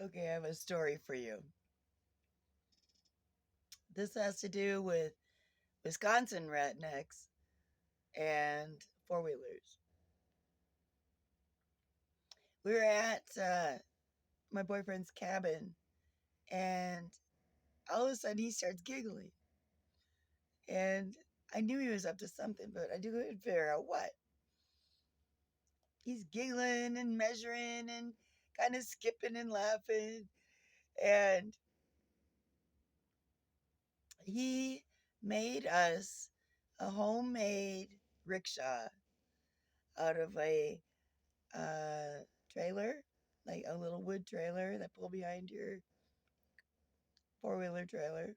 Okay, I have a story for you. This has to do with Wisconsin rednecks and four wheelers. We were at my boyfriend's cabin, and all of a sudden he starts giggling. And I knew he was up to something, but I couldn't figure out what. He's giggling and measuring and kind of skipping and laughing. And he made us a homemade rickshaw out of a trailer, like a little wood trailer that pull behind your four wheeler trailer,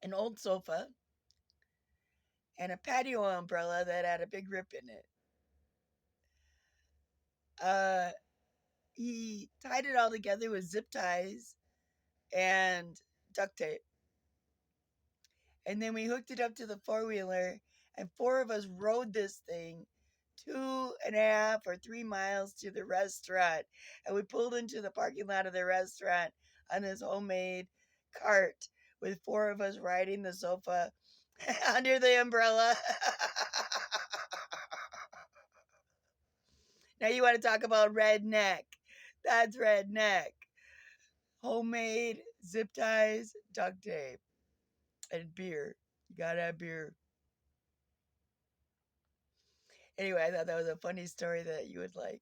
an old sofa, and a patio umbrella that had a big rip in it. Uh, he tied it all together with zip ties and duct tape. And then we hooked it up to the four wheeler, and four of us rode this thing 2.5 or 3 miles to the restaurant. And we pulled into the parking lot of the restaurant on this homemade cart with four of us riding the sofa under the umbrella. Now you want to talk about redneck. That's redneck. Homemade zip ties, duct tape, and beer. You gotta have beer. Anyway, I thought that was a funny story that you would like.